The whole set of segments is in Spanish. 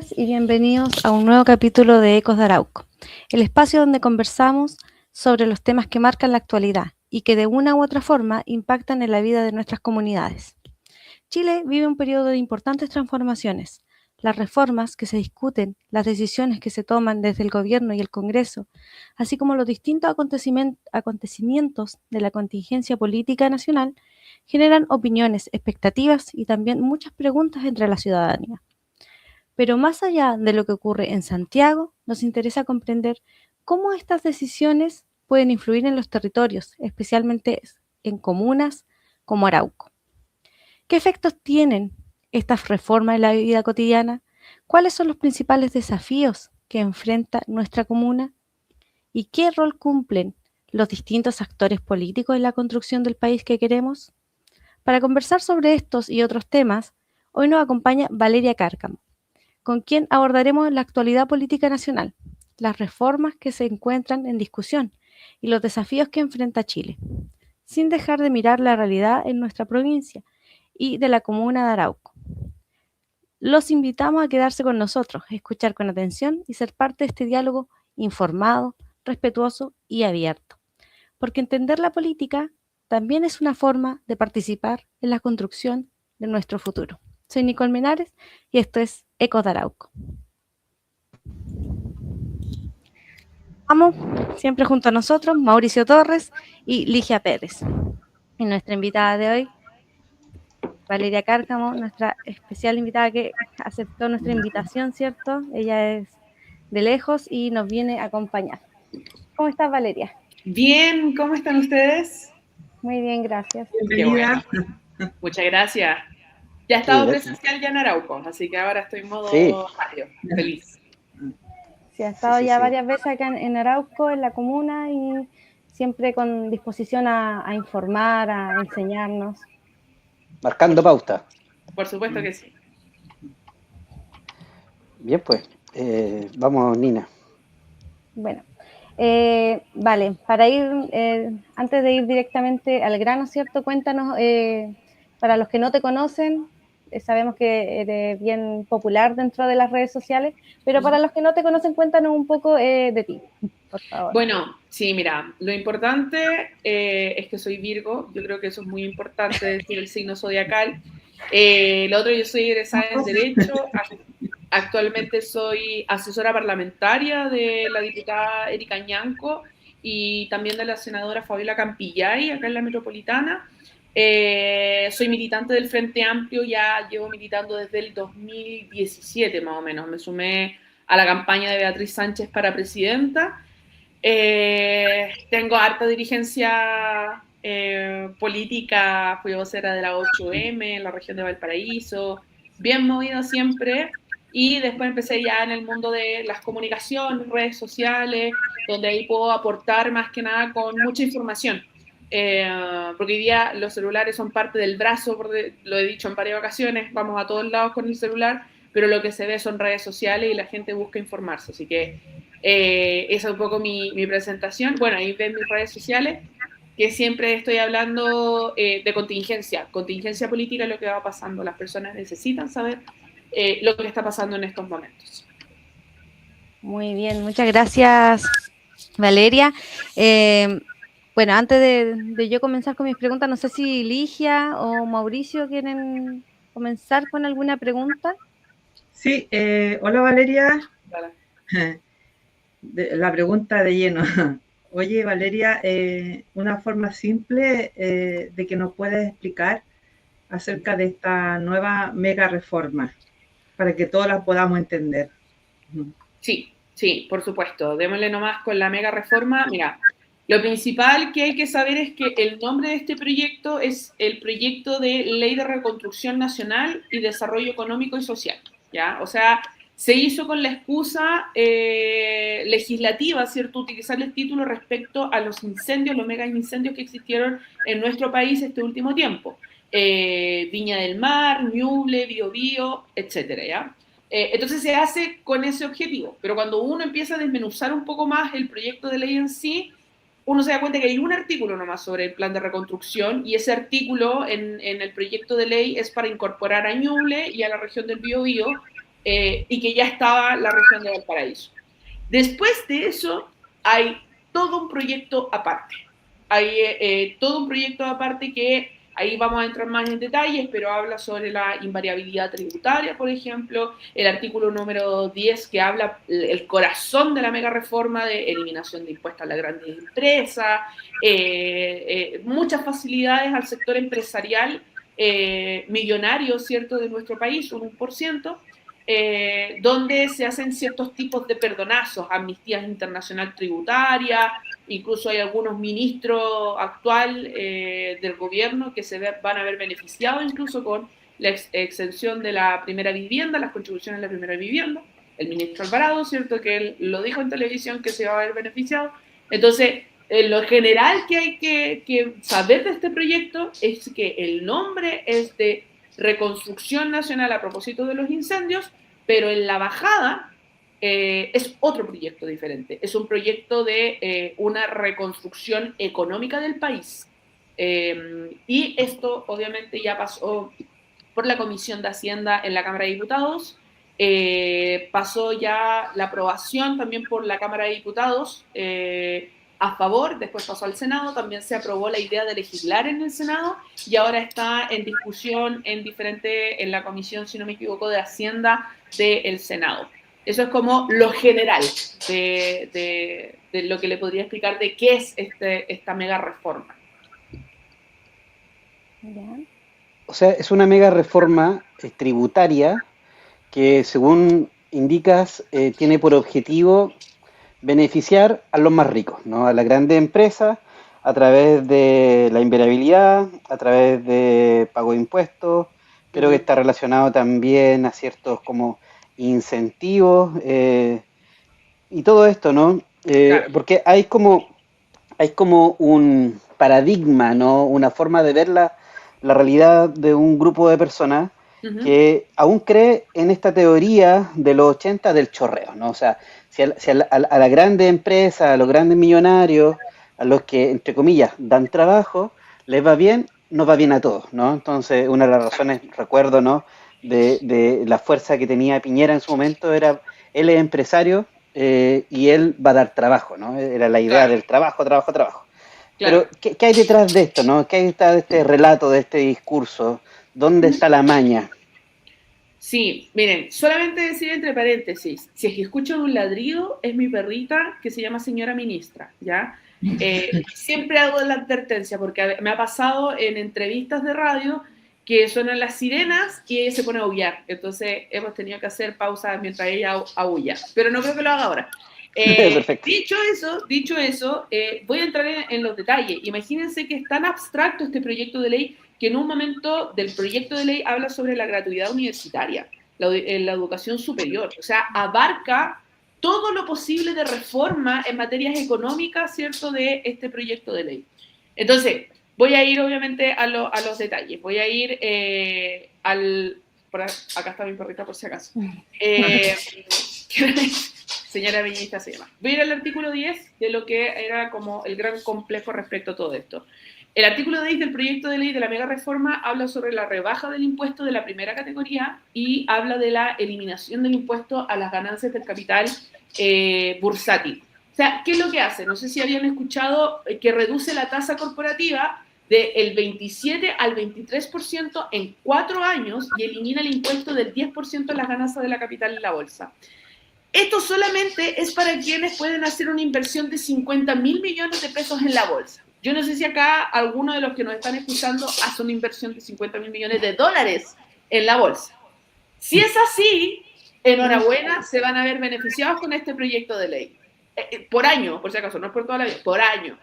tardes y bienvenidos a un nuevo capítulo de Ecos de Arauco, el espacio donde conversamos sobre los temas que marcan la actualidad y que de una u otra forma impactan en la vida de nuestras comunidades. Chile vive un periodo de importantes transformaciones. Las reformas que se discuten, las decisiones que se toman desde el gobierno y el Congreso, así como los distintos acontecimientos de la contingencia política nacional, generan opiniones, expectativas y también muchas preguntas entre la ciudadanía. Pero más allá de lo que ocurre en Santiago, nos interesa comprender cómo estas decisiones pueden influir en los territorios, especialmente en comunas como Arauco. ¿Qué efectos tienen estas reformas en la vida cotidiana? ¿Cuáles son los principales desafíos que enfrenta nuestra comuna? ¿Y qué rol cumplen los distintos actores políticos en la construcción del país que queremos? Para conversar sobre estos y otros temas, hoy nos acompaña Valeria Cárcamo, con quien abordaremos la actualidad política nacional, las reformas que se encuentran en discusión y los desafíos que enfrenta Chile, sin dejar de mirar la realidad en nuestra provincia y de la comuna de Arauco. Los invitamos a quedarse con nosotros, escuchar con atención y ser parte de este diálogo informado, respetuoso y abierto, porque entender la política también es una forma de participar en la construcción de nuestro futuro. Soy Nicole Menares y esto es Ecos de Arauco. Vamos siempre junto a nosotros, Mauricio Torres y Ligia Pérez. Y nuestra invitada de hoy, Valeria Cárcamo, nuestra especial invitada que aceptó nuestra invitación, ¿cierto? Ella es de lejos y nos viene a acompañar. ¿Cómo estás, Valeria? Bien, ¿cómo están ustedes? Muy bien, gracias. Bienvenida. Bueno. Muchas gracias. Ya he estado presencial ya en Arauco, así que ahora estoy en modo radio, feliz. Sí, ha estado ya varias veces acá en Arauco, en la comuna, y siempre con disposición a informar, a enseñarnos. Marcando pauta. Por supuesto que sí. Bien, pues, vamos, Nina. Bueno, vale, para ir, antes de ir directamente al grano, ¿cierto? Cuéntanos, para los que no te conocen, sabemos que eres bien popular dentro de las redes sociales, pero para los que no te conocen, cuéntanos un poco de ti, por favor. Bueno, sí, mira, lo importante es que soy Virgo, yo creo que eso es muy importante decir el signo zodiacal. Lo otro, yo soy egresada en Derecho, actualmente soy asesora parlamentaria de la diputada Erika Ñanco y también de la senadora Fabiola Campillay, acá en la metropolitana. Soy militante del Frente Amplio, ya llevo militando desde el 2017 más o menos. Me sumé a la campaña de Beatriz Sánchez para presidenta. Tengo harta dirigencia política, fui vocera de la 8M en la región de Valparaíso, bien movida siempre. Y después empecé ya en el mundo de las comunicaciones, redes sociales, donde ahí puedo aportar más que nada con mucha información. Porque hoy día los celulares son parte del brazo, lo he dicho en varias ocasiones, vamos a todos lados con el celular, pero lo que se ve son redes sociales y la gente busca informarse. Así que esa es un poco mi presentación. Bueno, ahí ven mis redes sociales, que siempre estoy hablando de contingencia política, es lo que va pasando. Las personas necesitan saber lo que está pasando en estos momentos. Muy bien, muchas gracias, Valeria. Bueno, antes de yo comenzar con mis preguntas, no sé si Ligia o Mauricio quieren comenzar con alguna pregunta. Sí, hola Valeria. Vale. La pregunta de lleno. Oye Valeria, una forma simple de que nos puedas explicar acerca de esta nueva mega reforma, para que todos la podamos entender. Sí, por supuesto. Démosle nomás con la mega reforma. Mira, lo principal que hay que saber es que el nombre de este proyecto es el proyecto de Ley de Reconstrucción Nacional y Desarrollo Económico y Social, ¿ya? O sea, se hizo con la excusa legislativa, ¿cierto? Utilizar el título respecto a los incendios, los mega incendios que existieron en nuestro país este último tiempo. Viña del Mar, Ñuble, Biobío, etcétera, ¿ya? Entonces se hace con ese objetivo, pero cuando uno empieza a desmenuzar un poco más el proyecto de ley en sí, uno se da cuenta que hay un artículo nomás sobre el plan de reconstrucción y ese artículo en el proyecto de ley es para incorporar a Ñuble y a la región del Biobío y que ya estaba la región de Valparaíso. Después de eso hay todo un proyecto aparte. Hay todo un proyecto aparte que ahí vamos a entrar más en detalles, pero habla sobre la invariabilidad tributaria, por ejemplo, el artículo número 10 que habla el corazón de la mega reforma de eliminación de impuestos a las grandes empresas, muchas facilidades al sector empresarial millonario, ¿cierto?, de nuestro país, un 1%, donde se hacen ciertos tipos de perdonazos, amnistías internacional tributaria, incluso hay algunos ministros actual del gobierno que van a ver beneficiados incluso con la exención de la primera vivienda, las contribuciones de la primera vivienda. El ministro Alvarado, ¿cierto?, que él lo dijo en televisión que se va a ver beneficiado. Entonces, lo general que hay que saber de este proyecto es que el nombre es de Reconstrucción Nacional a propósito de los incendios, pero en la bajada es otro proyecto diferente. Es un proyecto de una reconstrucción económica del país. Y esto obviamente ya pasó por la Comisión de Hacienda en la Cámara de Diputados, pasó ya la aprobación también por la Cámara de Diputados a favor, después pasó al Senado, también se aprobó la idea de legislar en el Senado y ahora está en discusión en la Comisión, si no me equivoco, de Hacienda del Senado. Eso es como lo general de lo que le podría explicar de qué es esta mega reforma. O sea, es una mega reforma tributaria que, según indicas, tiene por objetivo beneficiar a los más ricos, ¿no? A las grandes empresas, a través de la invariabilidad, a través de pago de impuestos. Creo que está relacionado también a ciertos como incentivos y todo esto, ¿no? Claro. Porque hay como un paradigma, ¿no? Una forma de ver la realidad de un grupo de personas que aún cree en esta teoría de los 80 del chorreo, ¿no? O sea, si a la grande empresa, a los grandes millonarios, a los que, entre comillas, dan trabajo, les va bien, nos va bien a todos, ¿no? Entonces, una de las razones, recuerdo, ¿no?, de la fuerza que tenía Piñera en su momento era, él es empresario y él va a dar trabajo, ¿no? Era la idea del trabajo. Claro. Pero, ¿qué hay detrás de esto, no? ¿Qué hay detrás de este relato, de este discurso? ¿Dónde está la maña? Sí, miren, solamente decir entre paréntesis, si es que escuchan un ladrido, es mi perrita que se llama señora ministra, ¿ya? Siempre hago la advertencia porque me ha pasado en entrevistas de radio que suenan las sirenas y ella se pone a aullar, entonces hemos tenido que hacer pausas mientras ella aúlla, pero no creo que lo haga ahora. Dicho eso, voy a entrar en los detalles. Imagínense que es tan abstracto este proyecto de ley que en un momento del proyecto de ley habla sobre la gratuidad universitaria, la educación superior, o sea, abarca todo lo posible de reforma en materias económicas, ¿cierto?, de este proyecto de ley. Entonces, voy a ir obviamente a los detalles, voy a ir acá está mi perrita por si acaso. Señora ministra se llama. Voy a ir al artículo 10 de lo que era como el gran complejo respecto a todo esto. El artículo 10 del proyecto de ley de la mega reforma habla sobre la rebaja del impuesto de la primera categoría y habla de la eliminación del impuesto a las ganancias del capital bursátil. O sea, ¿qué es lo que hace? No sé si habían escuchado que reduce la tasa corporativa del 27 al 23% en 4 años y elimina el impuesto del 10% en las ganancias de la capital en la bolsa. Esto solamente es para quienes pueden hacer una inversión de 50.000 millones de pesos en la bolsa. Yo no sé si acá alguno de los que nos están escuchando hace una inversión de 50.000 millones de dólares en la bolsa. Si es así, enhorabuena, se van a ver beneficiados con este proyecto de ley. Por año, por si acaso, no es por toda la vida, por año.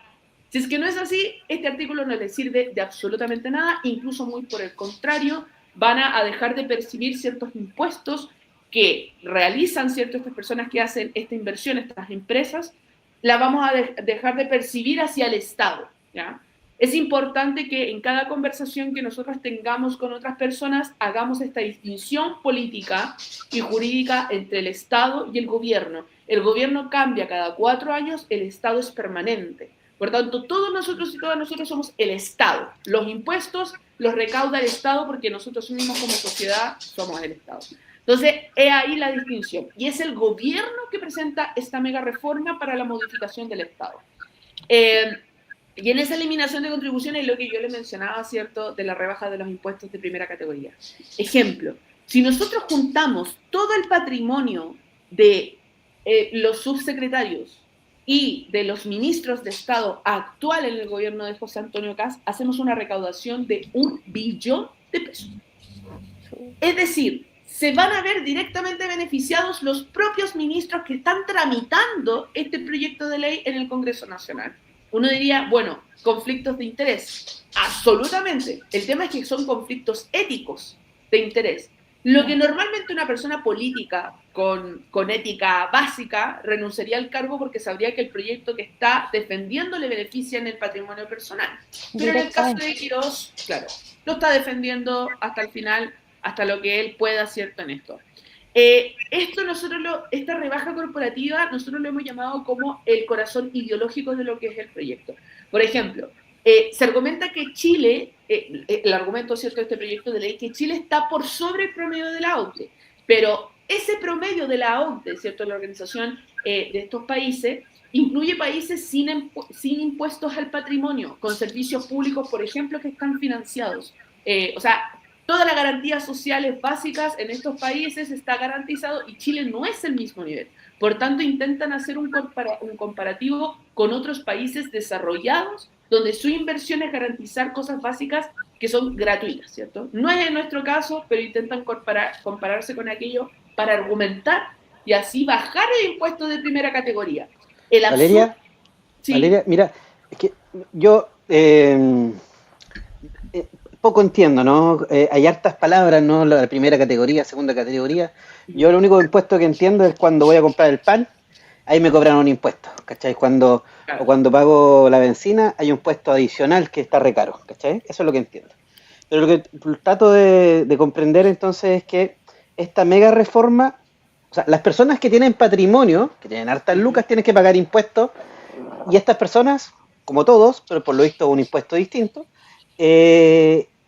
Si es que no es así, este artículo no les sirve de absolutamente nada, incluso muy por el contrario, van a dejar de percibir ciertos impuestos que realizan, ¿cierto?, estas personas que hacen esta inversión, estas empresas, la vamos a dejar de percibir hacia el Estado, ¿ya? Es importante que en cada conversación que nosotros tengamos con otras personas hagamos esta distinción política y jurídica entre el Estado y el gobierno. El gobierno cambia cada 4 años, el Estado es permanente. Por tanto, todos nosotros y todas nosotros somos el Estado. Los impuestos los recauda el Estado porque nosotros mismos como sociedad somos el Estado. Entonces, es ahí la distinción. Y es el gobierno que presenta esta mega reforma para la modificación del Estado. Y en esa eliminación de contribuciones es lo que yo le mencionaba, ¿cierto?, de la rebaja de los impuestos de primera categoría. Ejemplo, si nosotros juntamos todo el patrimonio de los subsecretarios y de los ministros de Estado actual en el gobierno de José Antonio Kast, hacemos una recaudación de 1 billón de pesos. Es decir, se van a ver directamente beneficiados los propios ministros que están tramitando este proyecto de ley en el Congreso Nacional. Uno diría, bueno, conflictos de interés. Absolutamente. El tema es que son conflictos éticos de interés. Lo que normalmente una persona política con ética básica renunciaría al cargo porque sabría que el proyecto que está defendiendo le beneficia en el patrimonio personal. Pero en el caso de Quirós, claro, lo está defendiendo hasta el final, hasta lo que él pueda, ¿cierto?, en esto. Esta rebaja corporativa nosotros lo hemos llamado como el corazón ideológico de lo que es el proyecto. Por ejemplo, se argumenta que Chile, el argumento, ¿cierto?, de este proyecto de ley, que Chile está por sobre el promedio de la OCDE, pero ese promedio de la OCDE, ¿cierto?, la organización de estos países, incluye países sin impuestos al patrimonio, con servicios públicos, por ejemplo, que están financiados. O sea, todas las garantías sociales básicas en estos países está garantizado y Chile no es el mismo nivel. Por tanto, intentan hacer un comparativo con otros países desarrollados donde su inversión es garantizar cosas básicas que son gratuitas, ¿cierto? No es en nuestro caso, pero intentan compararse con aquello para argumentar y así bajar el impuesto de primera categoría. Valeria, ¿Sí? Valeria, mira, es que yo poco entiendo, ¿no? Hay hartas palabras, ¿no? La primera categoría, segunda categoría. Yo lo único impuesto que entiendo es cuando voy a comprar el pan, ahí me cobran un impuesto, ¿cachai? Claro. O cuando pago la benzina, hay un impuesto adicional que está re caro, ¿cachai? Eso es lo que entiendo. Pero lo que trato de comprender entonces es que esta mega reforma, o sea, las personas que tienen patrimonio, que tienen hartas lucas, tienen que pagar impuestos, y estas personas, como todos, pero por lo visto un impuesto distinto,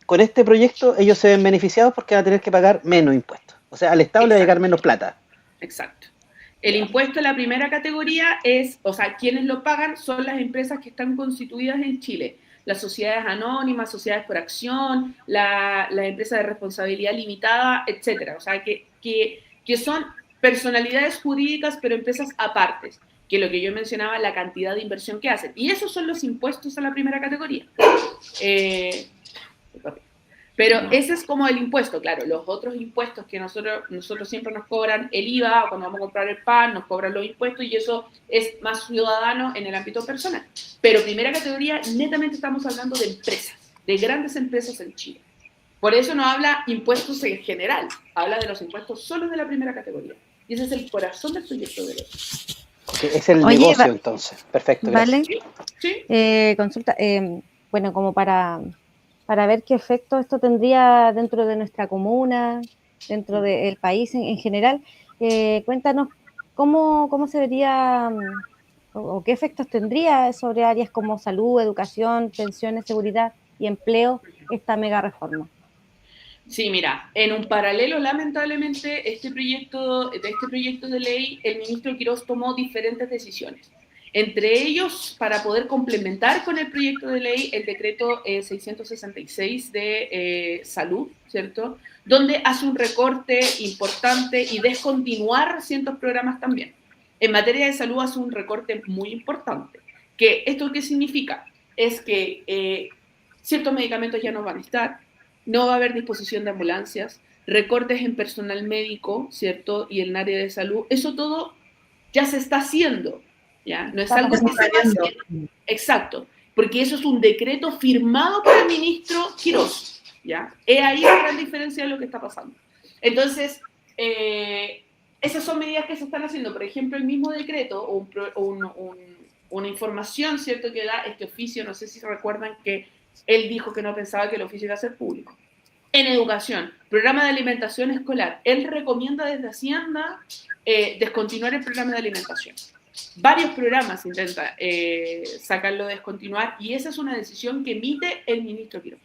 con este proyecto ellos se ven beneficiados porque van a tener que pagar menos impuestos. O sea, al Estado le va a llegar menos plata. Exacto. El impuesto de la primera categoría es, o sea, quienes lo pagan son las empresas que están constituidas en Chile. Las sociedades anónimas, sociedades por acción, la empresa de responsabilidad limitada, etcétera. O sea, que son personalidades jurídicas, pero empresas apartes, que lo que yo mencionaba, la cantidad de inversión que hacen. Y esos son los impuestos a la primera categoría. Pero ese es como el impuesto, claro. Los otros impuestos que nosotros siempre nos cobran, el IVA, cuando vamos a comprar el pan, nos cobran los impuestos y eso es más ciudadano en el ámbito personal. Pero primera categoría, netamente estamos hablando de empresas, de grandes empresas en Chile. Por eso no habla impuestos en general, habla de los impuestos solo de la primera categoría. Y ese es el corazón del proyecto de ley. Okay, es el negocio entonces. Perfecto, gracias. Vale. ¿Sí? Consulta, bueno, como para ver qué efecto esto tendría dentro de nuestra comuna, dentro del país en general. Cuéntanos cómo se vería o qué efectos tendría sobre áreas como salud, educación, pensiones, seguridad y empleo esta mega reforma. Sí, mira, en un paralelo, lamentablemente, de este proyecto de ley, el ministro Quirós tomó diferentes decisiones. Entre ellos, para poder complementar con el proyecto de ley, el decreto 666 de salud, ¿cierto? Donde hace un recorte importante y descontinuar ciertos programas también. En materia de salud hace un recorte muy importante. ¿Esto qué significa? Es que ciertos medicamentos ya no van a estar, no va a haber disposición de ambulancias, recortes en personal médico, ¿cierto? Y en el área de salud. Eso todo ya se está haciendo, ¿ya? No es algo que se va haciendo. Exacto, porque eso es un decreto firmado por el ministro Quirós, ¿ya? Es ahí la gran diferencia de lo que está pasando. Entonces, esas son medidas que se están haciendo. Por ejemplo, el mismo decreto o una información, ¿cierto?, que da este oficio, no sé si se recuerdan que él dijo que no pensaba que el oficio iba a ser público. En educación, programa de alimentación escolar, él recomienda desde Hacienda descontinuar el programa de alimentación. Varios programas intenta sacarlo, descontinuar, y esa es una decisión que emite el ministro Quirós.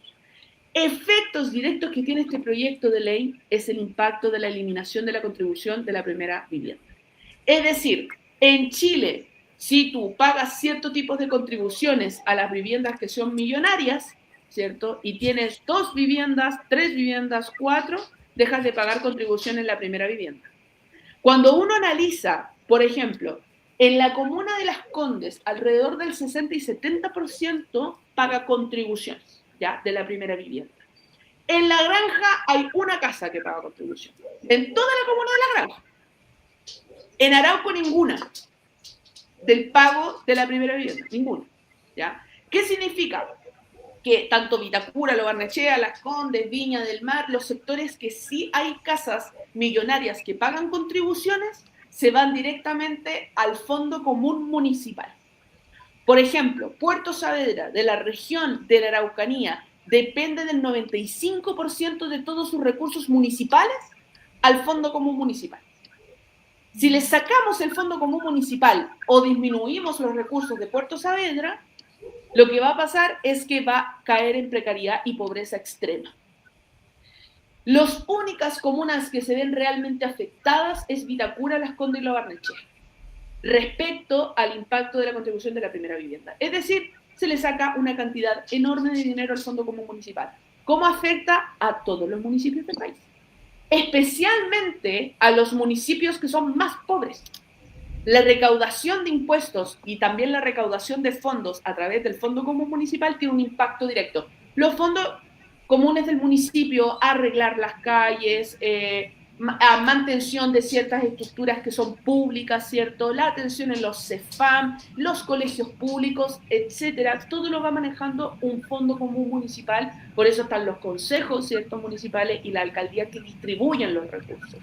Efectos directos que tiene este proyecto de ley es el impacto de la eliminación de la contribución de la primera vivienda. Es decir, en Chile, si tú pagas ciertos tipos de contribuciones a las viviendas que son millonarias, ¿cierto? Y tienes 2 viviendas, 3 viviendas, 4, dejas de pagar contribución en la primera vivienda. Cuando uno analiza, por ejemplo, en la comuna de Las Condes, alrededor del 60 y 70% paga contribuciones, ¿ya? De la primera vivienda. En La Granja hay una casa que paga contribución. En toda la comuna de La Granja. En Arauco ninguna. Del pago de la primera vivienda. Ninguna. ¿Ya? ¿Qué significa? Que tanto Vitacura, Lo Barnechea, Las Condes, Viña del Mar, los sectores que sí hay casas millonarias que pagan contribuciones, se van directamente al Fondo Común Municipal. Por ejemplo, Puerto Saavedra, de la región de la Araucanía, depende del 95% de todos sus recursos municipales al Fondo Común Municipal. Si le sacamos el Fondo Común Municipal o disminuimos los recursos de Puerto Saavedra, lo que va a pasar es que va a caer en precariedad y pobreza extrema. Las únicas comunas que se ven realmente afectadas es Vitacura, Las Condes y Lo Barnechea, respecto al impacto de la contribución de la primera vivienda. Es decir, se le saca una cantidad enorme de dinero al Fondo Común Municipal. ¿Cómo afecta a todos los municipios del país? Especialmente a los municipios que son más pobres. La recaudación de impuestos y también la recaudación de fondos a través del Fondo Común Municipal tiene un impacto directo. Los fondos comunes del municipio, arreglar las calles, a mantención de ciertas estructuras que son públicas, ¿cierto? La atención en los CEFAM, los colegios públicos, etcétera. Todo lo va manejando un Fondo Común Municipal, por eso están los consejos, ¿cierto? Municipales y la alcaldía que distribuyen los recursos.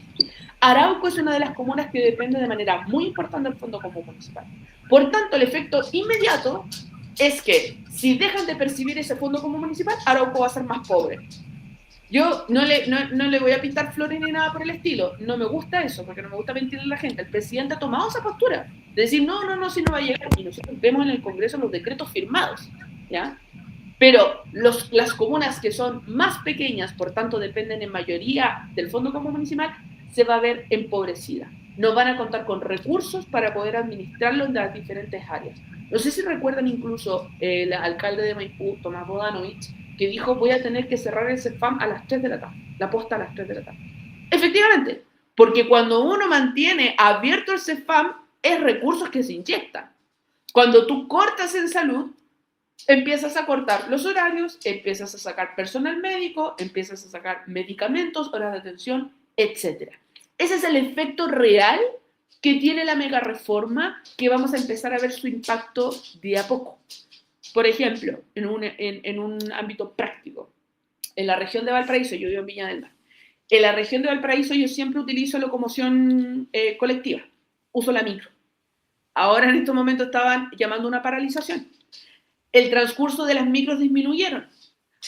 Arauco es una de las comunas que depende de manera muy importante del Fondo Común Municipal. Por tanto, el efecto inmediato es que si dejan de percibir ese Fondo Común Municipal, Arauco va a ser más pobre. Yo no le voy a pintar flores ni nada por el estilo. No me gusta eso, porque no me gusta mentirle a la gente. El presidente ha tomado esa postura de decir, no, si no va a llegar. Y nosotros vemos en el Congreso los decretos firmados, ¿ya? Pero las comunas que son más pequeñas, por tanto dependen en mayoría del Fondo Común Municipal, se va a ver empobrecida. No van a contar con recursos para poder administrarlo en las diferentes áreas. No sé si recuerdan incluso el alcalde de Maipú, Tomás Bodanovich, que dijo, voy a tener que cerrar el CEFAM a las 3 de la tarde, la posta a las 3 de la tarde. Efectivamente, porque cuando uno mantiene abierto el CEFAM, es recursos que se inyectan. Cuando tú cortas en salud, empiezas a cortar los horarios, empiezas a sacar personal médico, empiezas a sacar medicamentos, horas de atención, etc. Ese es el efecto real que tiene la mega reforma, que vamos a empezar a ver su impacto de a poco. Por ejemplo, en un ámbito práctico, en la región de Valparaíso, yo vivo en Viña del Mar, en la región de Valparaíso yo siempre utilizo locomoción colectiva, uso la micro. Ahora en estos momentos estaban llamando una paralización. El transcurso de las micros disminuyeron,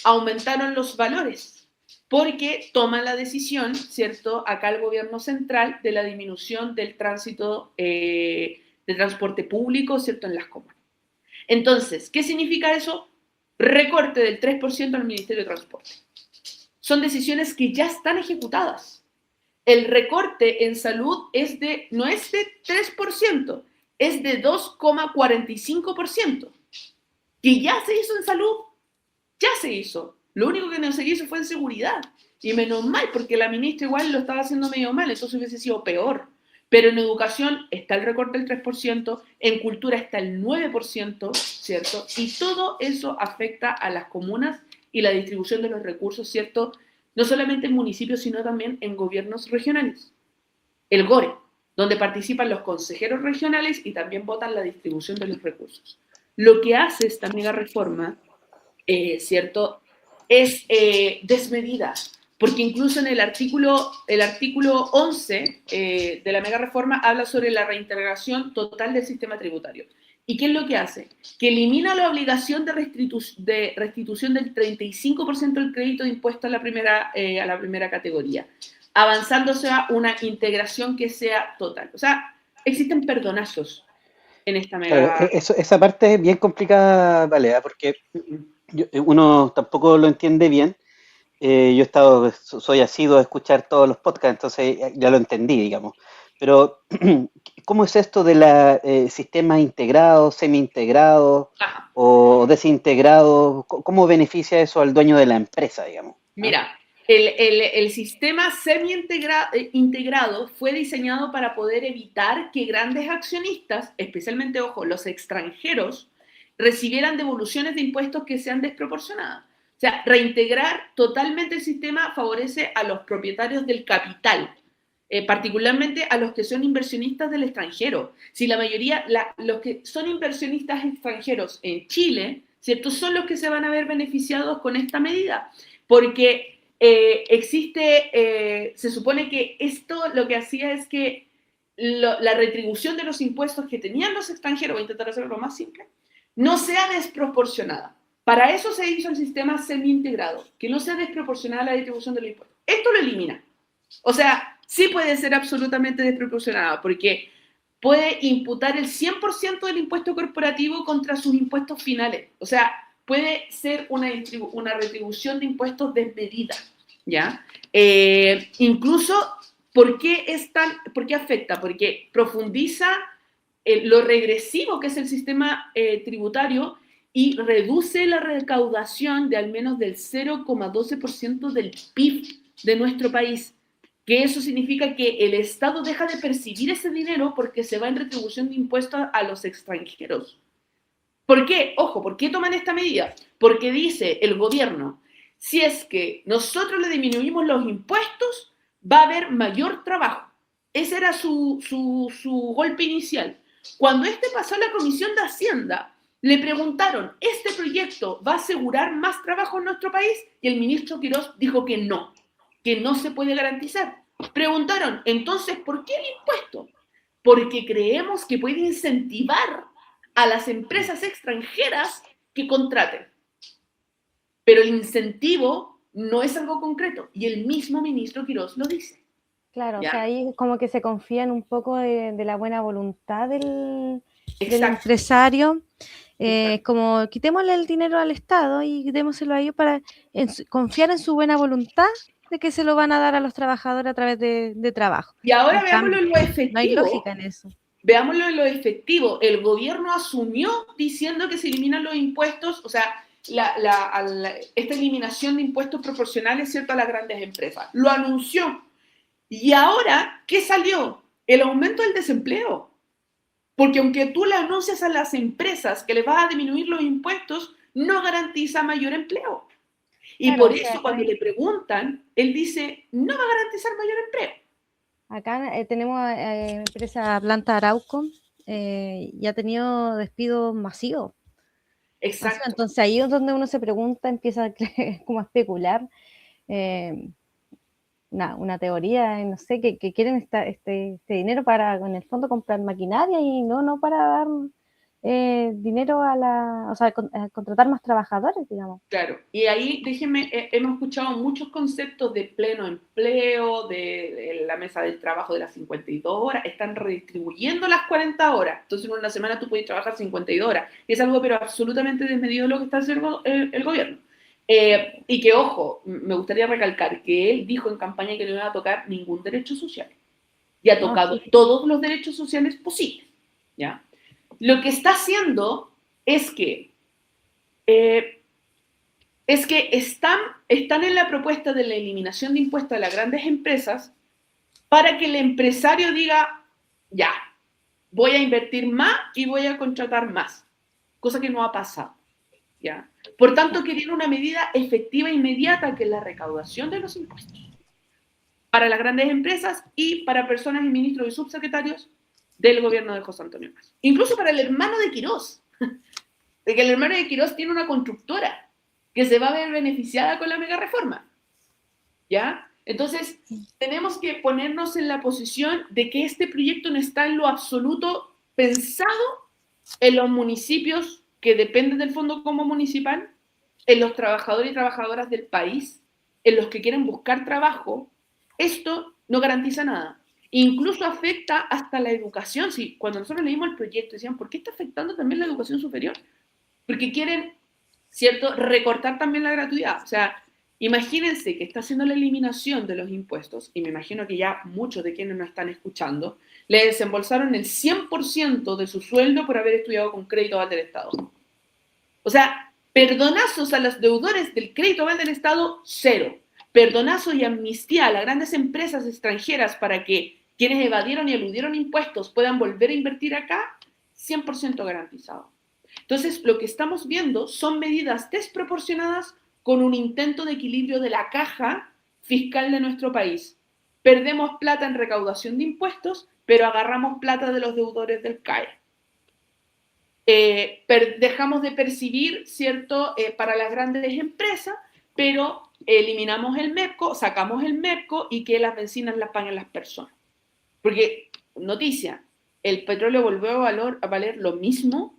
aumentaron los valores, porque toman la decisión, ¿cierto?, acá el gobierno central, de la disminución del tránsito de transporte público, ¿cierto?, en las comunas. Entonces, ¿qué significa eso? Recorte del 3% al Ministerio de Transporte. Son decisiones que ya están ejecutadas. El recorte en salud no es de 3%, es de 2,45%. Que ya se hizo en salud, ya se hizo. Lo único que no se hizo fue en seguridad. Y menos mal, porque la ministra igual lo estaba haciendo medio mal, entonces hubiese sido peor. Pero en educación está el recorte del 3%, en cultura está el 9%, ¿cierto? Y todo eso afecta a las comunas y la distribución de los recursos, ¿cierto? No solamente en municipios, sino también en gobiernos regionales. El GORE, donde participan los consejeros regionales y también votan la distribución de los recursos. Lo que hace esta mega reforma, ¿cierto?, es desmedida. Porque incluso en el artículo 11 de la mega reforma habla sobre la reintegración total del sistema tributario. ¿Y qué es lo que hace? Que elimina la obligación de restitución del 35% del crédito de impuesto a la primera categoría, avanzándose a una integración que sea total. O sea, existen perdonazos en esta mega... Claro, esa parte es bien complicada, Valea, porque uno tampoco lo entiende bien. Yo he estado, soy asiduo a escuchar todos los podcasts, entonces ya lo entendí, digamos. Pero, ¿cómo es esto de la sistemas integrados, semi-integrados Ajá. o desintegrados? ¿Cómo beneficia eso al dueño de la empresa, digamos? ¿Ah? Mira, el sistema semi-integrado fue diseñado para poder evitar que grandes accionistas, especialmente, ojo, los extranjeros, recibieran devoluciones de impuestos que sean desproporcionadas. O sea, reintegrar totalmente el sistema favorece a los propietarios del capital, particularmente a los que son inversionistas del extranjero. Si la mayoría, los que son inversionistas extranjeros en Chile, ¿cierto? Son los que se van a ver beneficiados con esta medida, porque se supone que esto lo que hacía es que la retribución de los impuestos que tenían los extranjeros, voy a intentar hacerlo más simple, no sea desproporcionada. Para eso se hizo el sistema semi-integrado, que no sea desproporcionada la distribución de los impuestos. Esto lo elimina. O sea, sí puede ser absolutamente desproporcionada, porque puede imputar el 100% del impuesto corporativo contra sus impuestos finales. O sea, puede ser una retribución de impuestos desmedida, ¿ya? Incluso, ¿por qué afecta? Porque profundiza lo regresivo que es el sistema tributario y reduce la recaudación de al menos del 0,12% del PIB de nuestro país, que eso significa que el Estado deja de percibir ese dinero porque se va en retribución de impuestos a los extranjeros. ¿Por qué? Ojo, ¿por qué toman esta medida? Porque dice el gobierno, si es que nosotros le disminuimos los impuestos, va a haber mayor trabajo. Ese era su golpe inicial. Cuando pasó a la Comisión de Hacienda, le preguntaron, ¿este proyecto va a asegurar más trabajo en nuestro país? Y el ministro Quirós dijo que no se puede garantizar. Preguntaron, entonces, ¿por qué el impuesto? Porque creemos que puede incentivar a las empresas extranjeras que contraten. Pero el incentivo no es algo concreto, y el mismo ministro Quirós lo dice. Claro, ¿Ya? o sea, ahí es como que se confían un poco de la buena voluntad del empresario. Como quitémosle el dinero al Estado y démoselo a ellos para confiar en su buena voluntad de que se lo van a dar a los trabajadores a través de trabajo. Y ahora veámoslo en lo efectivo. No hay lógica en eso. Veámoslo en lo efectivo. El gobierno asumió diciendo que se eliminan los impuestos, o sea, esta eliminación de impuestos proporcionales, ¿cierto?, a las grandes empresas. Lo anunció. Y ahora, ¿qué salió? El aumento del desempleo. Porque aunque tú le anuncias a las empresas que les vas a disminuir los impuestos, no garantiza mayor empleo. Y claro, por eso cuando le preguntan, él dice, no va a garantizar mayor empleo. Acá tenemos empresa Planta Arauco, y ha tenido despidos masivos. Exacto. Entonces ahí es donde uno se pregunta, empieza como a especular una teoría, no sé, que quieren este dinero para, en el fondo, comprar maquinaria y no para dar dinero o sea, a contratar más trabajadores, digamos. Claro, y ahí, déjenme, hemos escuchado muchos conceptos de pleno empleo, de la mesa del trabajo de las 52 horas, están redistribuyendo las 40 horas, entonces en una semana tú puedes trabajar 52 horas, es algo pero absolutamente desmedido lo que está haciendo el gobierno. Y que, ojo, me gustaría recalcar que él dijo en campaña que no iba a tocar ningún derecho social, y ha tocado todos los derechos sociales posibles, ¿ya? Lo que está haciendo es que están en la propuesta de la eliminación de impuestos a las grandes empresas para que el empresario diga, ya, voy a invertir más y voy a contratar más, cosa que no ha pasado, ¿ya? Por tanto, querían una medida efectiva e inmediata, que es la recaudación de los impuestos para las grandes empresas y para personas y ministros y subsecretarios del gobierno de José Antonio Caz. Incluso para el hermano de Quirós, de que el hermano de Quirós tiene una constructora que se va a ver beneficiada con la mega reforma, ¿ya? Entonces, tenemos que ponernos en la posición de que este proyecto no está en lo absoluto pensado en los municipios que dependen del Fondo Común Municipal, en los trabajadores y trabajadoras del país, en los que quieren buscar trabajo. Esto no garantiza nada. Incluso afecta hasta la educación. Sí, cuando nosotros leímos el proyecto, decían, ¿por qué está afectando también la educación superior? Porque quieren, ¿cierto?, recortar también la gratuidad. O sea, Imagínense que está haciendo la eliminación de los impuestos, y me imagino que ya muchos de quienes nos están escuchando, le desembolsaron el 100% de su sueldo por haber estudiado con crédito aval del Estado. O sea, perdonazos a los deudores del crédito aval del Estado, cero. Perdonazo y amnistía a las grandes empresas extranjeras para que quienes evadieron y eludieron impuestos puedan volver a invertir acá, 100% garantizado. Entonces, lo que estamos viendo son medidas desproporcionadas con un intento de equilibrio de la caja fiscal de nuestro país. Perdemos plata en recaudación de impuestos, pero agarramos plata de los deudores del CAE. Dejamos de percibir, ¿cierto?, para las grandes empresas, pero eliminamos el MEPCO, sacamos el MEPCO y que las bencinas las paguen las personas. Porque, noticia, el petróleo volvió a valer lo mismo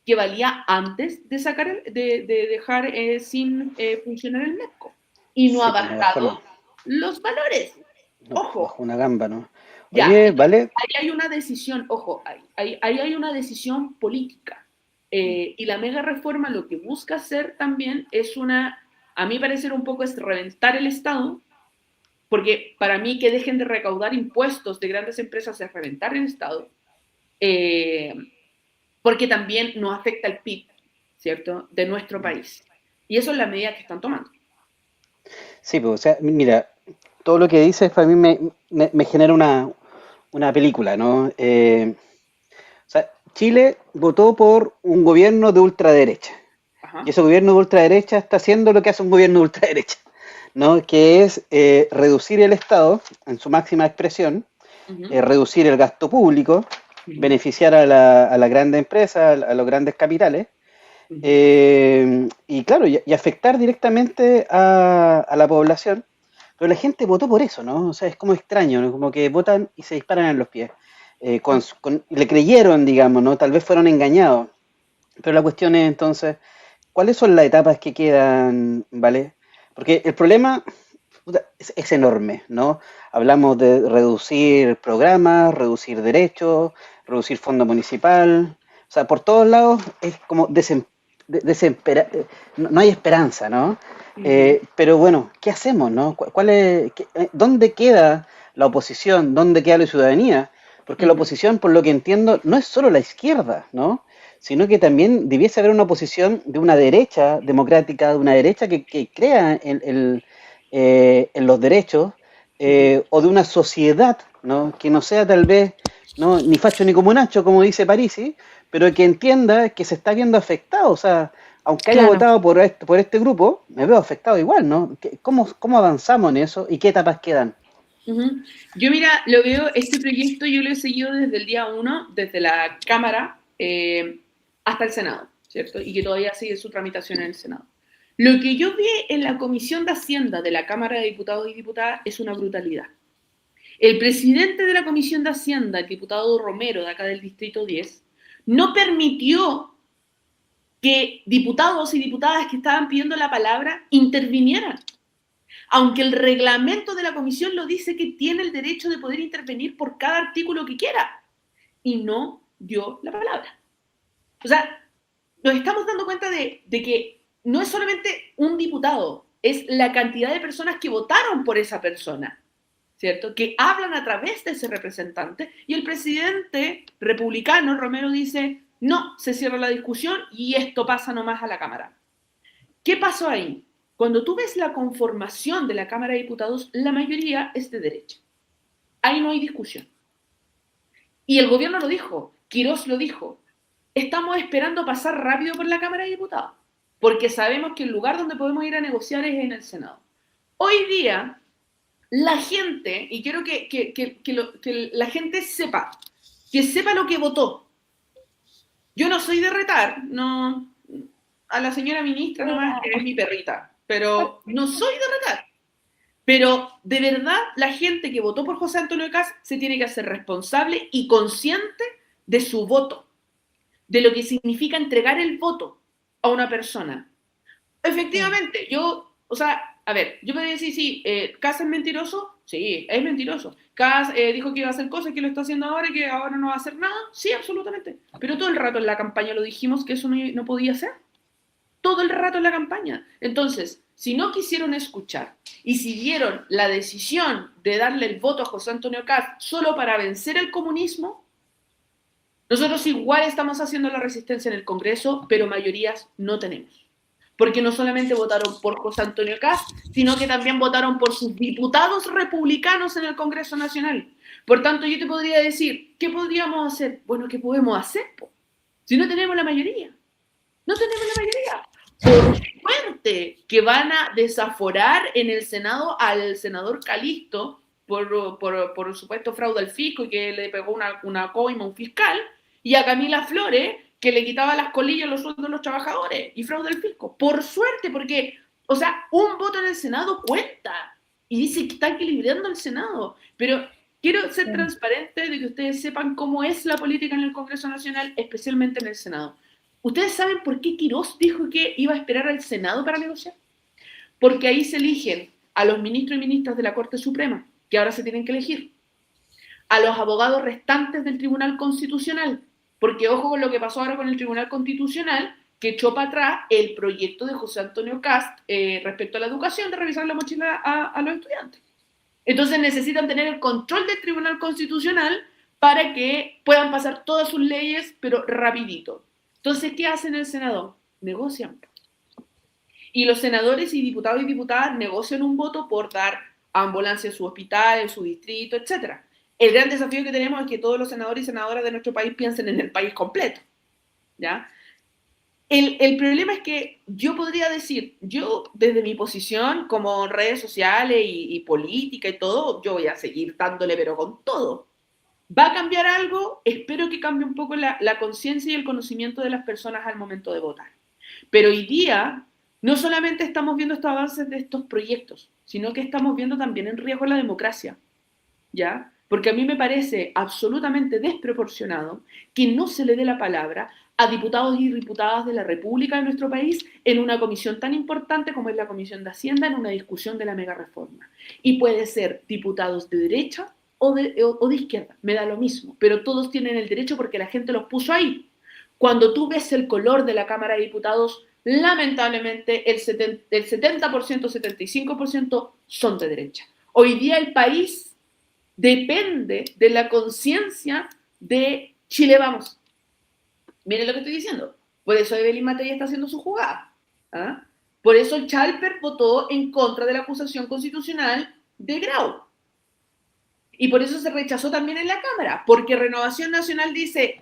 que valía antes de dejar sin funcionar el MEPCO. Y no ha bajado los valores. No, ojo. Bajo una gamba, ¿no? Ya, Oye, ¿vale? Ahí hay una decisión, ojo, ahí hay una decisión política. Y la mega reforma lo que busca hacer también es a mí parecer un poco es reventar el Estado, porque para mí que dejen de recaudar impuestos de grandes empresas es reventar el Estado, porque también nos afecta el PIB, ¿cierto?, de nuestro país. Y eso es la medida que están tomando. Sí, pues, o sea, mira, todo lo que dices para mí me genera una película, ¿no? O sea, Chile votó por un gobierno de ultraderecha. Ajá. Y ese gobierno de ultraderecha está haciendo lo que hace un gobierno de ultraderecha, ¿no? Que es reducir el Estado en su máxima expresión, reducir el gasto público, beneficiar a la grande empresa, a los grandes capitales, y claro, y afectar directamente a la población. Pero la gente votó por eso, ¿no? O sea, es como extraño, ¿no? Como que votan y se disparan en los pies. Le creyeron, digamos, ¿no? Tal vez fueron engañados. Pero la cuestión es entonces, ¿cuáles son las etapas que quedan, ¿vale? Porque el problema es enorme, ¿no? Hablamos de reducir programas, reducir derechos, reducir fondo municipal. O sea, por todos lados es como no hay esperanza, ¿no? Pero bueno, ¿qué hacemos, no? ¿Dónde queda la oposición? ¿Dónde queda la ciudadanía? Porque la oposición, por lo que entiendo, no es solo la izquierda, ¿no? Sino que también debiese haber una oposición de una derecha democrática, de una derecha que crea en los derechos, o de una sociedad, ¿no? Que no sea tal vez, ¿no?, ni facho ni comunacho, como dice Parisi, pero que entienda que se está viendo afectado. O sea, aunque haya votado por este grupo, me veo afectado igual, ¿no? ¿Cómo avanzamos en eso y qué etapas quedan? Yo, mira, lo veo, este proyecto yo lo he seguido desde el día 1, desde la Cámara hasta el Senado, ¿cierto? Y que todavía sigue su tramitación en el Senado. Lo que yo vi en la Comisión de Hacienda de la Cámara de Diputados y Diputadas es una brutalidad. El presidente de la Comisión de Hacienda, el diputado Romero, de acá del Distrito 10, no permitió que diputados y diputadas que estaban pidiendo la palabra intervinieran. Aunque el reglamento de la comisión lo dice que tiene el derecho de poder intervenir por cada artículo que quiera. Y no dio la palabra. O sea, nos estamos dando cuenta de que no es solamente un diputado, es la cantidad de personas que votaron por esa persona, ¿cierto? Que hablan a través de ese representante, y el presidente republicano, Romero, dice, no, se cierra la discusión y esto pasa nomás a la Cámara. ¿Qué pasó ahí? Cuando tú ves la conformación de la Cámara de Diputados, la mayoría es de derecha. Ahí no hay discusión. Y el gobierno lo dijo, Quirós lo dijo, estamos esperando pasar rápido por la Cámara de Diputados, porque sabemos que el lugar donde podemos ir a negociar es en el Senado. Hoy día, la gente, y quiero que la gente sepa lo que votó. Yo no soy de retar, no, a la señora ministra nomás, que es mi perrita, pero no soy de retar. Pero de verdad, la gente que votó por José Antonio Kast se tiene que hacer responsable y consciente de su voto, de lo que significa entregar el voto a una persona. Efectivamente, yo podría decir, sí, Kast es mentiroso. Sí, es mentiroso. Kast dijo que iba a hacer cosas, que lo está haciendo ahora y que ahora no va a hacer nada. Sí, absolutamente. Pero todo el rato en la campaña lo dijimos que eso no podía ser. todo el rato en la campaña. Entonces, si no quisieron escuchar y si dieron la decisión de darle el voto a José Antonio Kast solo para vencer el comunismo, nosotros igual estamos haciendo la resistencia en el Congreso, pero mayorías no tenemos. Porque no solamente votaron por José Antonio Kast, sino que también votaron por sus diputados republicanos en el Congreso Nacional. Por tanto, yo te podría decir, ¿qué podríamos hacer? Bueno, ¿qué podemos hacer? Si no tenemos la mayoría. No tenemos la mayoría. Por suerte que van a desaforar en el Senado al senador Calisto por supuesto fraude al fisco y que le pegó una coima a un fiscal, y a Camila Flores, que le quitaba las colillas a los sueldos de los trabajadores y fraude al fisco. Por suerte, porque, o sea, un voto en el Senado cuenta. Y dice que está equilibrando el Senado. Pero quiero ser transparente de que ustedes sepan cómo es la política en el Congreso Nacional, especialmente en el Senado. ¿Ustedes saben por qué Quirós dijo que iba a esperar al Senado para negociar? Porque ahí se eligen a los ministros y ministras de la Corte Suprema, que ahora se tienen que elegir, a los abogados restantes del Tribunal Constitucional, porque ojo con lo que pasó ahora con el Tribunal Constitucional, que echó para atrás el proyecto de José Antonio Kast respecto a la educación, de revisar la mochila a los estudiantes. Entonces necesitan tener el control del Tribunal Constitucional para que puedan pasar todas sus leyes, pero rapidito. Entonces, ¿qué hacen en el Senado? Negocian. Y los senadores y diputadas negocian un voto por dar ambulancia en su hospital, en su distrito, etc. El gran desafío que tenemos es que todos los senadores y senadoras de nuestro país piensen en el país completo, ¿ya? El problema es que yo podría decir, yo desde mi posición como redes sociales y política y todo, yo voy a seguir dándole pero con todo. ¿Va a cambiar algo? Espero que cambie un poco la conciencia y el conocimiento de las personas al momento de votar. Pero hoy día no solamente estamos viendo estos avances de estos proyectos, sino que estamos viendo también en riesgo la democracia, ¿ya? Porque a mí me parece absolutamente desproporcionado que no se le dé la palabra a diputados y diputadas de la República de nuestro país en una comisión tan importante como es la Comisión de Hacienda en una discusión de la mega reforma. Y puede ser diputados de derecha o de izquierda, me da lo mismo, pero todos tienen el derecho porque la gente los puso ahí. Cuando tú ves el color de la Cámara de Diputados, lamentablemente el 70%, 75% son de derecha. Hoy día el país depende de la conciencia de Chile Vamos. Miren lo que estoy diciendo. Por eso Evelyn Matei está haciendo su jugada. ¿Ah? Por eso el Chalper votó en contra de la acusación constitucional de Grau. Y por eso se rechazó también en la Cámara, porque Renovación Nacional dice,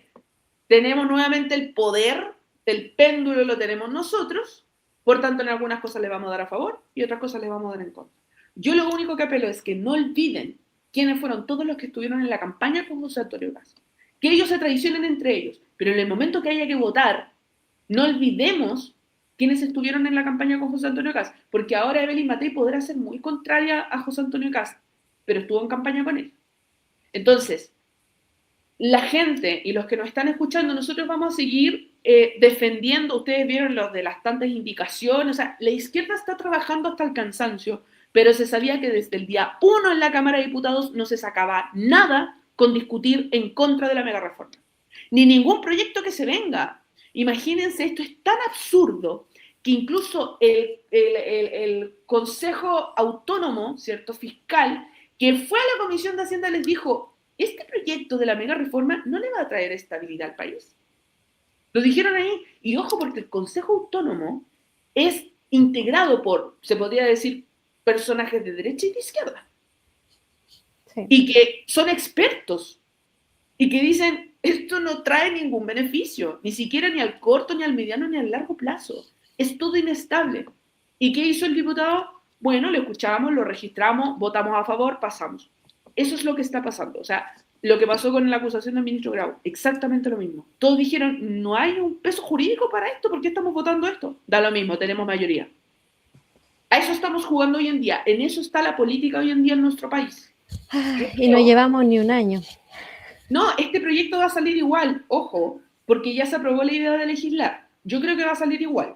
tenemos nuevamente el poder, el péndulo lo tenemos nosotros, por tanto en algunas cosas le vamos a dar a favor y otras cosas le vamos a dar en contra. Yo lo único que apelo es que no olviden quiénes fueron todos los que estuvieron en la campaña con José Antonio Kast. Que ellos se traicionen entre ellos, pero en el momento que haya que votar, no olvidemos quiénes estuvieron en la campaña con José Antonio Kast, porque ahora Evelyn Matei podrá ser muy contraria a José Antonio Kast, pero estuvo en campaña con él. Entonces, la gente y los que nos están escuchando, nosotros vamos a seguir defendiendo, ustedes vieron los de las tantas indicaciones, o sea, la izquierda está trabajando hasta el cansancio, pero se sabía que desde el día 1 en la Cámara de Diputados no se sacaba nada con discutir en contra de la megareforma, ni ningún proyecto que se venga. Imagínense, esto es tan absurdo que incluso el Consejo Autónomo, ¿cierto?, fiscal, que fue a la Comisión de Hacienda les dijo, este proyecto de la mega reforma no le va a traer estabilidad al país. Lo dijeron ahí, y ojo, porque el Consejo Autónomo es integrado por, se podría decir, personajes de derecha y de izquierda. Sí. Y que son expertos, y que dicen, esto no trae ningún beneficio, ni siquiera ni al corto, ni al mediano, ni al largo plazo. Es todo inestable. ¿Y qué hizo el diputado? Bueno, lo escuchamos, lo registramos, votamos a favor, pasamos. Eso es lo que está pasando. O sea, lo que pasó con la acusación del ministro Grau, exactamente lo mismo. Todos dijeron, no hay un peso jurídico para esto, ¿por qué estamos votando esto? Da lo mismo, tenemos mayoría. A eso estamos jugando hoy en día. En eso está la política hoy en día en nuestro país. Y no llevamos ni un año. No, este proyecto va a salir igual, ojo, porque ya se aprobó la idea de legislar. Yo creo que va a salir igual.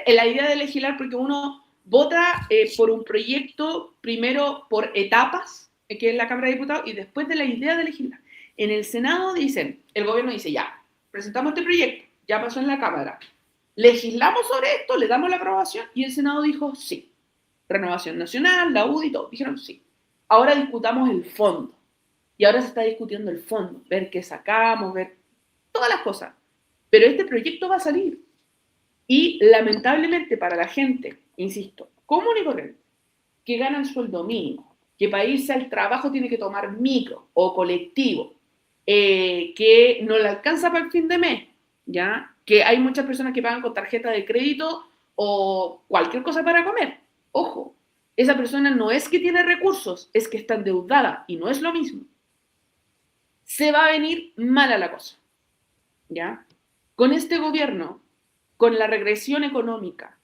La idea de legislar, porque uno vota por un proyecto, primero por etapas, que es la Cámara de Diputados, y después de la idea de legislar. En el Senado dicen, el gobierno dice, ya, presentamos este proyecto, ya pasó en la Cámara. legislamos sobre esto, le damos la aprobación y el Senado dijo sí. Renovación Nacional, la UDI, todos dijeron sí. Ahora discutamos el fondo. Y ahora se está discutiendo el fondo, ver qué sacamos, ver todas las cosas. Pero este proyecto va a salir. Y lamentablemente para la gente, insisto, común y corriente, que gana el sueldo mínimo, que para irse al trabajo tiene que tomar micro o colectivo, que no le alcanza para el fin de mes, ¿ya? Que hay muchas personas que pagan con tarjeta de crédito o cualquier cosa para comer. Ojo, esa persona no es que tiene recursos, es que está endeudada y no es lo mismo. Se va a venir mala la cosa, ¿ya? Con este gobierno, con la regresión económica,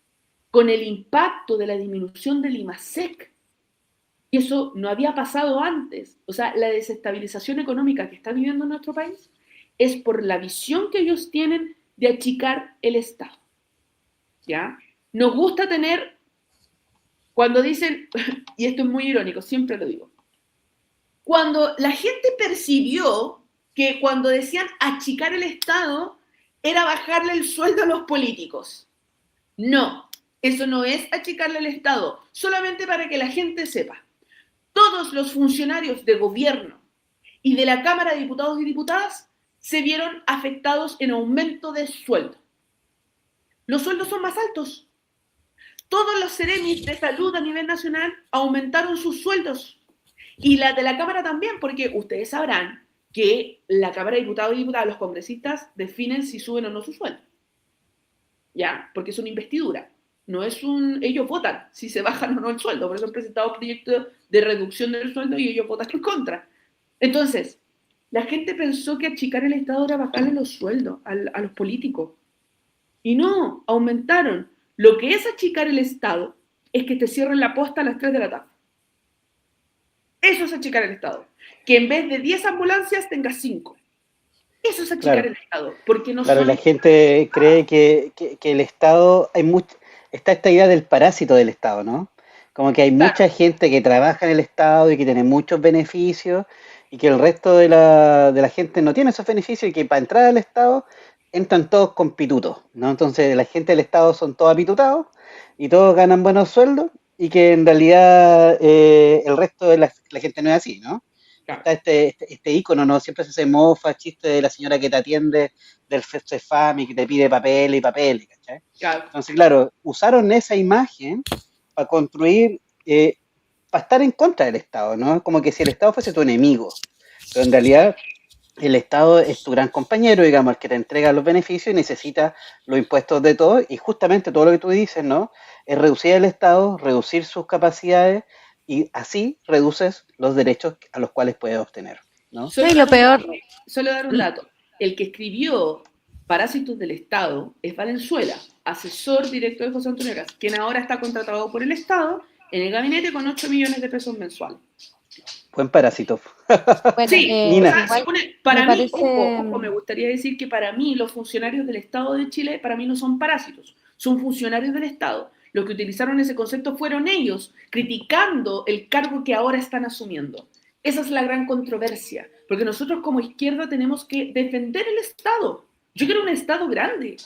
con el impacto de la disminución del IMASEC, y eso no había pasado antes, o sea, la desestabilización económica que está viviendo nuestro país es por la visión que ellos tienen de achicar el Estado, ¿ya? Nos gusta tener, cuando dicen, y esto es muy irónico, siempre lo digo, cuando la gente percibió que cuando decían achicar el Estado era bajarle el sueldo a los políticos. No, eso no es achicarle el Estado, solamente para que la gente sepa. Todos los funcionarios de gobierno y de la Cámara de Diputados y Diputadas se vieron afectados en aumento de sueldo. Los sueldos son más altos. Todos los seremis de salud a nivel nacional aumentaron sus sueldos. Y la de la Cámara también, porque ustedes sabrán que la Cámara de Diputados y Diputadas, los congresistas, definen si suben o no su sueldo. ¿Ya? Porque es una investidura. No es ellos votan si se bajan o no el sueldo. Por eso han presentado proyectos de reducción del sueldo y ellos votan en contra. Entonces, la gente pensó que achicar el Estado era bajarle los sueldos a los políticos. Y no, aumentaron. Lo que es achicar el Estado es que te cierren la posta a las 3 de la tarde. Eso es achicar el Estado. Que en vez de 10 ambulancias tengas 5. Eso es achicar el Estado. Porque no la gente cree que el Estado, está esta idea del parásito del Estado, ¿no? Como que hay mucha gente que trabaja en el Estado y que tiene muchos beneficios y que el resto de la gente no tiene esos beneficios y que para entrar al Estado entran todos con pitutos, ¿no? Entonces la gente del Estado son todos apitutados y todos ganan buenos sueldos y que en realidad el resto de la gente no es así, ¿no? Claro. Está este ícono, ¿no? Siempre se hace mofa, chiste de la señora que te atiende del CEFAM y que te pide papel y papel, ¿cachai? Claro. Entonces, claro, usaron esa imagen para construir, para estar en contra del Estado, ¿no? Como que si el Estado fuese tu enemigo, pero en realidad el Estado es tu gran compañero, digamos, el que te entrega los beneficios y necesita los impuestos de todos, y justamente todo lo que tú dices, ¿no? Es reducir el Estado, reducir sus capacidades, y así reduces los derechos a los cuales puedes obtener, ¿no? Solo dar un dato. El que escribió Parásitos del Estado es Valenzuela, asesor directo de José Antonio Kast, quien ahora está contratado por el Estado en el gabinete con 8 millones de pesos mensuales. Buen parásito. Bueno, sí, para mí, parece... ojo, me gustaría decir que para mí los funcionarios del Estado de Chile, para mí no son parásitos, son funcionarios del Estado. Los que utilizaron ese concepto fueron ellos, criticando el cargo que ahora están asumiendo. Esa es la gran controversia, porque nosotros como izquierda tenemos que defender el Estado. Yo quiero un Estado grande.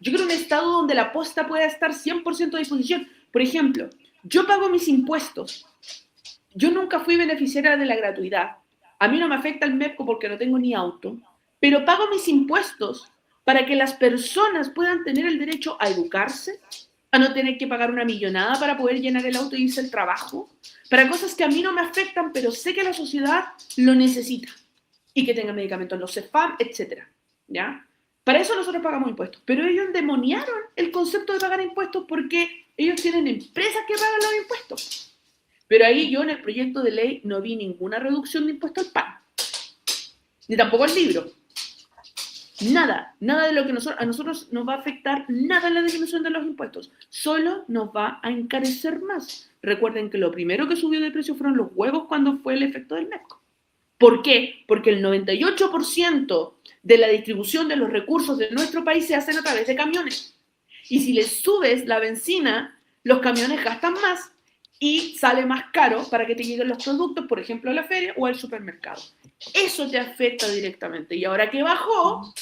Yo quiero un Estado donde la posta pueda estar 100% a disposición. Por ejemplo, yo pago mis impuestos. Yo nunca fui beneficiaria de la gratuidad. A mí no me afecta el MEPCO porque no tengo ni auto, pero pago mis impuestos para que las personas puedan tener el derecho a educarse, a no tener que pagar una millonada para poder llenar el auto y irse al trabajo, para cosas que a mí no me afectan, pero sé que la sociedad lo necesita, y que tenga medicamentos en los CEFAM, etc. ¿Ya? Para eso nosotros pagamos impuestos, pero ellos endemoniaron el concepto de pagar impuestos porque ellos tienen empresas que pagan los impuestos. Pero ahí yo en el proyecto de ley no vi ninguna reducción de impuesto al pan, ni tampoco al libro. Nada de lo que a nosotros nos va a afectar nada en la disminución de los impuestos, solo nos va a encarecer más. Recuerden que lo primero que subió de precio fueron los huevos cuando fue el efecto del MEPCO. ¿Por qué? Porque el 98% de la distribución de los recursos de nuestro país se hacen a través de camiones. Y si les subes la benzina, los camiones gastan más y sale más caro para que te lleguen los productos, por ejemplo, a la feria o al supermercado. Eso te afecta directamente. Y ahora que bajó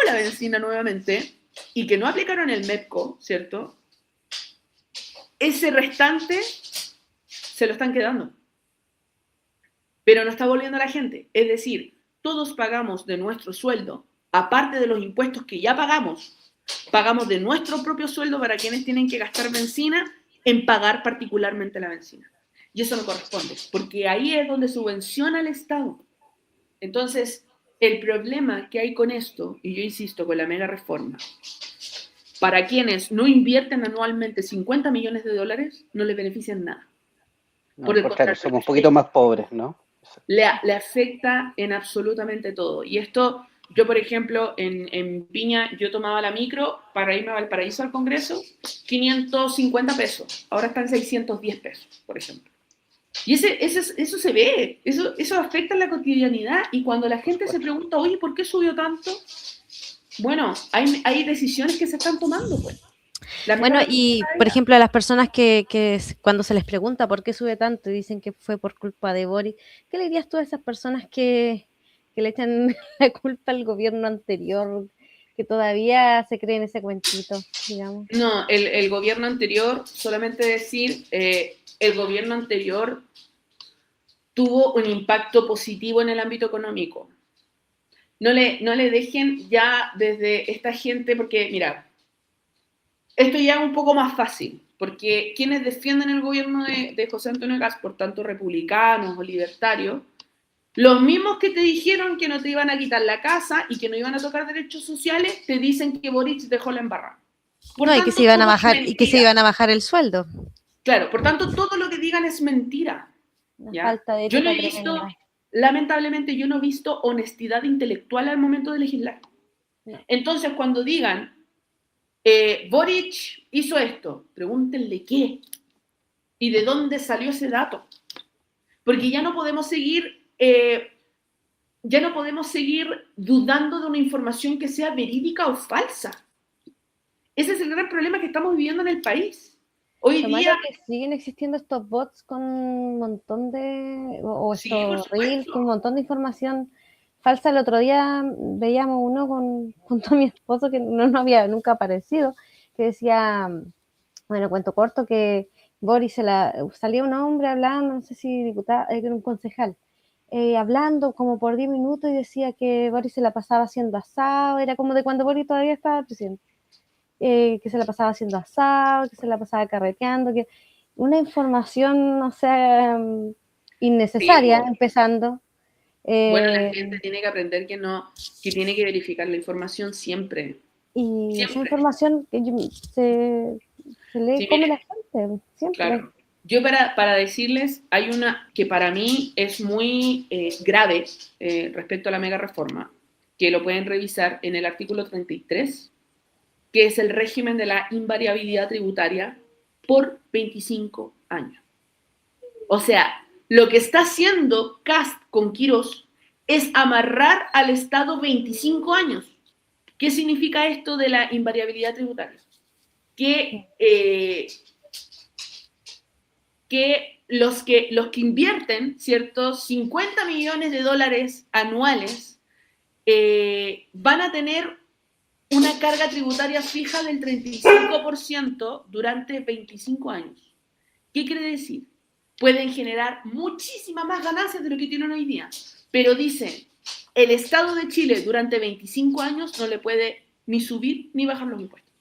la benzina nuevamente, y que no aplicaron el MEPCO, ¿cierto? Ese restante se lo están quedando. Pero no está volviendo a la gente. Es decir, todos pagamos de nuestro sueldo, aparte de los impuestos que ya pagamos de nuestro propio sueldo para quienes tienen que gastar benzina en pagar particularmente la benzina. Y eso no corresponde, porque ahí es donde subvenciona el Estado. Entonces, el problema que hay con esto, y yo insisto, con la mega reforma, para quienes no invierten anualmente 50 millones de dólares, no les benefician nada. No, Por el contrario, contrario, somos un poquito más pobres, ¿no? le afecta en absolutamente todo. Y esto, yo por ejemplo, en Piña, yo tomaba la micro para irme a Valparaíso al Congreso, 550 pesos. Ahora están 610 pesos, por ejemplo. Y eso se ve, eso afecta en la cotidianidad. Y cuando la gente se pregunta, oye, ¿por qué subió tanto? Bueno, hay decisiones que se están tomando, pues. Bueno, y por ejemplo, a las personas que cuando se les pregunta por qué sube tanto y dicen que fue por culpa de Boris, ¿qué le dirías tú a esas personas que le echan la culpa al gobierno anterior, que todavía se creen ese cuentito, digamos? No, el gobierno anterior, solamente decir, el gobierno anterior tuvo un impacto positivo en el ámbito económico. No le dejen ya desde esta gente, porque mira, esto ya es un poco más fácil, porque quienes defienden el gobierno de José Antonio Kast, por tanto republicanos o libertarios, los mismos que te dijeron que no te iban a quitar la casa y que no iban a tocar derechos sociales, te dicen que Boric dejó la embarrada. Por No, y tanto, que se iban a todo es bajar, y que se mentira. iban a bajar el sueldo. Claro, por tanto, todo lo que digan es mentira. Una ¿ya? falta de Yo no ética he visto, tremenda. lamentablemente, yo no he visto honestidad intelectual al momento de legislar. No. Entonces, cuando digan, Boric hizo esto, pregúntenle qué y de dónde salió ese dato. Porque ya no podemos seguir dudando de una información que sea verídica o falsa. Ese es el gran problema que estamos viviendo en el país. Hoy Lo día... malo es que siguen existiendo estos bots con un montón de, o Sí, por estos reels supuesto. con un montón de información falsa. El otro día veíamos uno junto a mi esposo que no había nunca aparecido, que decía, bueno, cuento corto, que Boris salía un hombre hablando, no sé si diputado, era un concejal, hablando como por 10 minutos y decía que Boris se la pasaba haciendo asado, era como de cuando Boris todavía estaba presidente. Que se la pasaba haciendo asado, que se la pasaba carreteando, que una información, no sé, innecesaria, Sí, empezando. bueno, la gente tiene que aprender que tiene que verificar la información siempre. Y esa Siempre. información que se le Sí, come mire, la gente, siempre. claro. Yo para decirles, hay una que para mí es muy grave respecto a la mega reforma, que lo pueden revisar en el artículo 33, que es el régimen de la invariabilidad tributaria por 25 años. O sea, lo que está haciendo Kast con Quirós es amarrar al Estado 25 años. ¿Qué significa esto de la invariabilidad tributaria? Que los que invierten, ¿cierto? 50 millones de dólares anuales van a tener una carga tributaria fija del 35% durante 25 años. ¿Qué quiere decir? Pueden generar muchísimas más ganancias de lo que tienen hoy día, pero dicen, el Estado de Chile durante 25 años no le puede ni subir ni bajar los impuestos.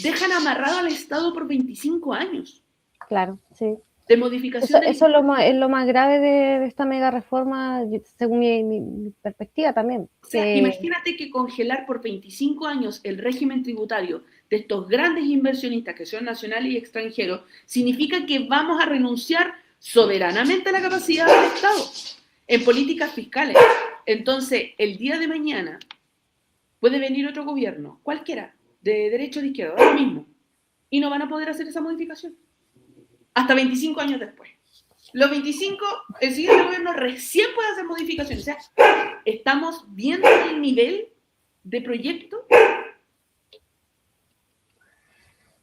Dejan amarrado al Estado por 25 años. Claro, sí. De modificación eso es lo más grave de esta mega reforma, según mi perspectiva también. O sea, imagínate que congelar por 25 años el régimen tributario de estos grandes inversionistas que son nacionales y extranjeros significa que vamos a renunciar soberanamente a la capacidad del Estado en políticas fiscales. Entonces, el día de mañana puede venir otro gobierno, cualquiera, de derecha o de izquierda, ahora mismo, y no van a poder hacer esa modificación. Hasta 25 años después. Los 25, el siguiente gobierno recién puede hacer modificaciones. O sea, estamos viendo el nivel de proyecto.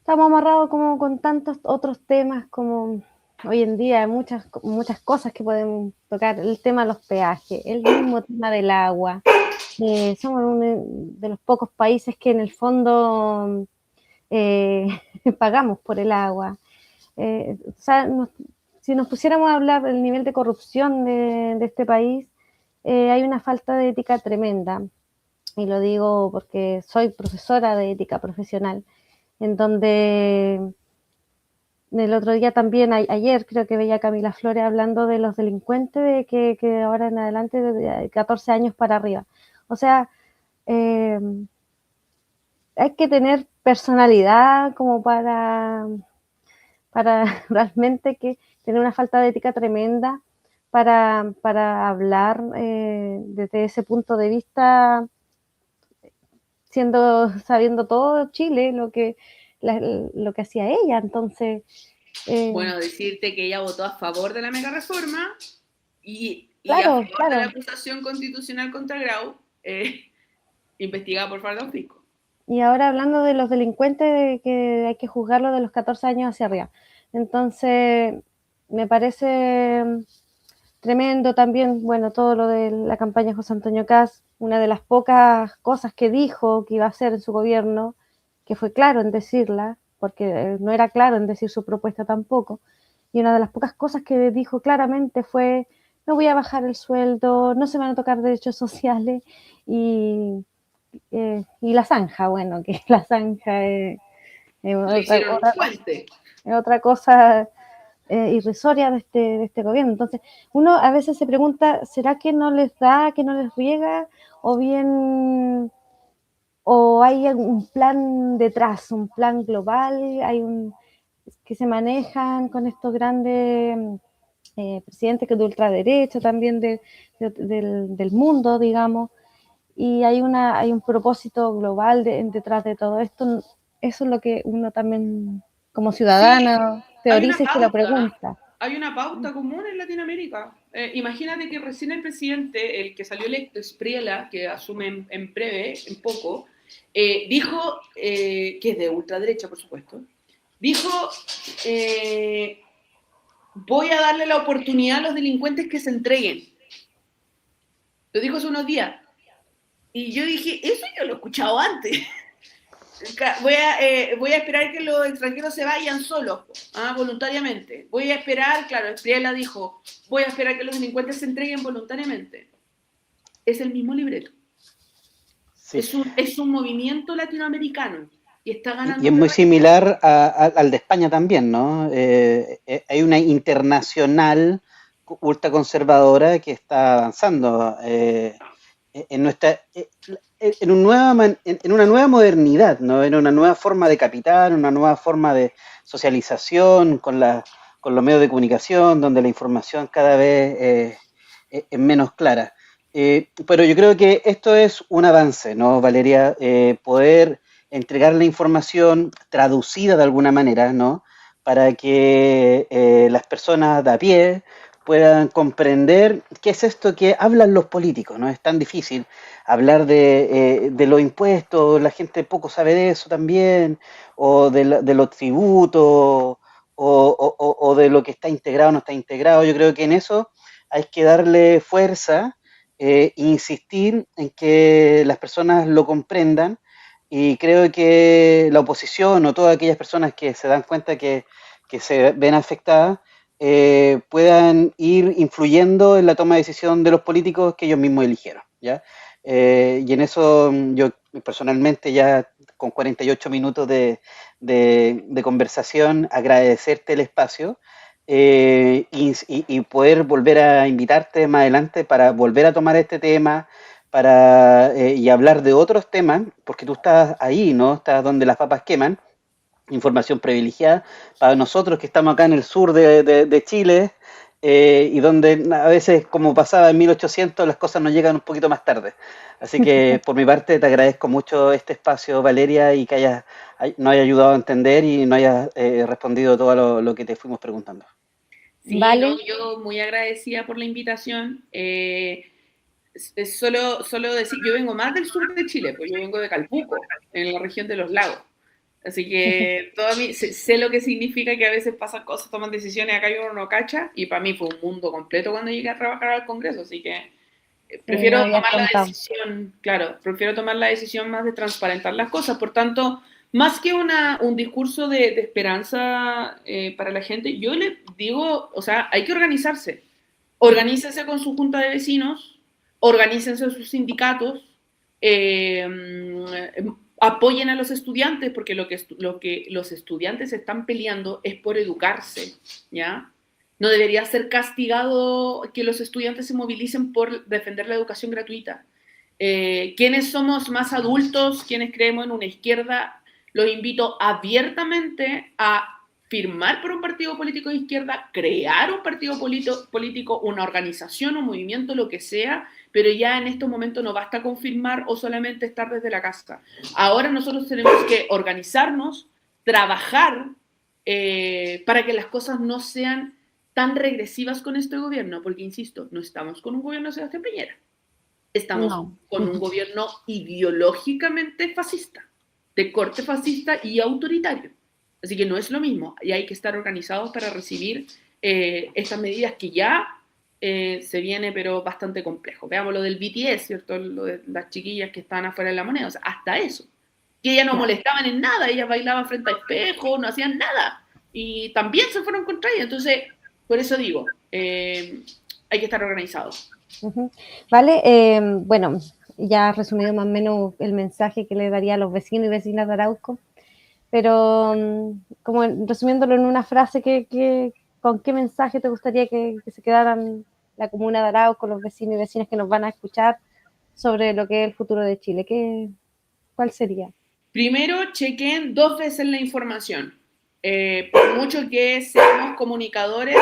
Estamos amarrados como con tantos otros temas, como hoy en día hay muchas cosas que podemos tocar. El tema de los peajes, el mismo tema del agua, somos uno de los pocos países que en el fondo pagamos por el agua. O sea, si nos pusiéramos a hablar del nivel de corrupción de este país, hay una falta de ética tremenda. Y lo digo porque soy profesora de ética profesional, en donde el otro día también, ayer creo que veía a Camila Flores hablando de los delincuentes de que ahora en adelante de 14 años para arriba. O sea, eh, hay que tener personalidad como para realmente que tener una falta de ética tremenda para hablar desde ese punto de vista, sabiendo todo Chile, lo que hacía ella. Entonces, Bueno, decirte que ella votó a favor de la mega reforma y a claro, favor de la claro. acusación constitucional contra Grau, investigada por falta de fisco. Y ahora hablando de los delincuentes, de que hay que juzgarlos de los 14 años hacia arriba. Entonces, me parece tremendo también, bueno, todo lo de la campaña de José Antonio Caz, una de las pocas cosas que dijo que iba a hacer en su gobierno, que fue claro en decirla, porque no era claro en decir su propuesta tampoco, y una de las pocas cosas que dijo claramente fue: no voy a bajar el sueldo, no se van a tocar derechos sociales, y la zanja, bueno, que la zanja es otra cosa irrisoria de este gobierno. Entonces, uno a veces se pregunta, ¿será que no les da, que no les riega? O bien, o hay un plan detrás, un plan global, que se manejan con estos grandes presidentes que de ultraderecha también del mundo, digamos, y hay un propósito global detrás de todo esto. Eso es lo que uno también, como ciudadano, sí, teoriza y se lo pregunta. Hay una pauta común en Latinoamérica. Imagínate que recién el presidente, el que salió electo, Espriella, que asume en breve, en poco, dijo, que es de ultraderecha, por supuesto, dijo, voy a darle la oportunidad a los delincuentes que se entreguen. Lo dijo hace unos días. Y yo dije, eso yo lo he escuchado antes. Voy a esperar que los extranjeros se vayan solos, voluntariamente. Voy a esperar, claro, Espriella dijo, voy a esperar que los delincuentes se entreguen voluntariamente. Es el mismo libreto. Sí. Es un movimiento latinoamericano y está ganando. Y es muy similar al de España también, ¿no? Hay una internacional ultraconservadora que está avanzando en nuestra en una nueva modernidad, ¿no? En una nueva forma de capital, una nueva forma de socialización con los medios de comunicación, donde la información cada vez es menos clara. Pero yo creo que esto es un avance, ¿no, Valeria? Poder entregar la información traducida de alguna manera, ¿no? Para que las personas de a pie puedan comprender qué es esto que hablan los políticos, ¿no? Es tan difícil hablar de los impuestos, la gente poco sabe de eso también, o de los tributos, o de lo que está integrado o no está integrado. Yo creo que en eso hay que darle fuerza, insistir en que las personas lo comprendan, y creo que la oposición o todas aquellas personas que se dan cuenta que se ven afectadas puedan ir influyendo en la toma de decisión de los políticos que ellos mismos eligieron, ¿ya? Y en eso yo personalmente, ya con 48 minutos de conversación, agradecerte el espacio, y poder volver a invitarte más adelante para volver a tomar este tema y hablar de otros temas, porque tú estás ahí, ¿no? Estás donde las papas queman, información privilegiada para nosotros que estamos acá en el sur de Chile, y donde a veces, como pasaba en 1800, las cosas nos llegan un poquito más tarde. Así que por mi parte te agradezco mucho este espacio, Valeria, y que nos haya ayudado a entender y nos hayas respondido todo lo que te fuimos preguntando. Sí, Vale. no, yo muy agradecida por la invitación. Es solo decir, yo vengo más del sur de Chile, pues yo vengo de Calbuco, en la región de los lagos. Así que sé lo que significa que a veces pasan cosas, toman decisiones acá y uno no cacha, y para mí fue un mundo completo cuando llegué a trabajar al Congreso, así que prefiero me habías tomar la contado. decisión, claro, prefiero tomar la decisión más de transparentar las cosas. Por tanto, más que un discurso de esperanza para la gente, yo le digo, o sea, hay que organizarse. Organícense con su junta de vecinos, organícense sus sindicatos, apoyen a los estudiantes, porque lo que los estudiantes están peleando es por educarse, ¿ya? No debería ser castigado que los estudiantes se movilicen por defender la educación gratuita. Quienes somos más adultos, quienes creemos en una izquierda, los invito abiertamente a firmar por un partido político de izquierda, crear un partido político, una organización, un movimiento, lo que sea, pero ya en estos momentos no basta con firmar o solamente estar desde la casa. Ahora nosotros tenemos que organizarnos, trabajar para que las cosas no sean tan regresivas con este gobierno, porque insisto, no estamos con un gobierno de Sebastián Piñera, estamos con un gobierno ideológicamente fascista, de corte fascista y autoritario. Así que no es lo mismo, y hay que estar organizados para recibir estas medidas que ya se viene, pero bastante complejo. Veamos lo del BTS, ¿cierto? Lo de las chiquillas que están afuera de la moneda, o sea, hasta eso. Que ellas no molestaban en nada, ellas bailaban frente a espejo, no hacían nada, y también se fueron contra ellas. Entonces, por eso digo, hay que estar organizados. Vale, bueno, ya has resumido más o menos el mensaje que le daría a los vecinos y vecinas de Arauco, pero como resumiéndolo en una frase, ¿con qué mensaje te gustaría que se quedaran la comuna de Arauco, los vecinos y vecinas que nos van a escuchar sobre lo que es el futuro de Chile? ¿Cuál sería? Primero, chequen 2 veces la información. Por mucho que seamos comunicadores,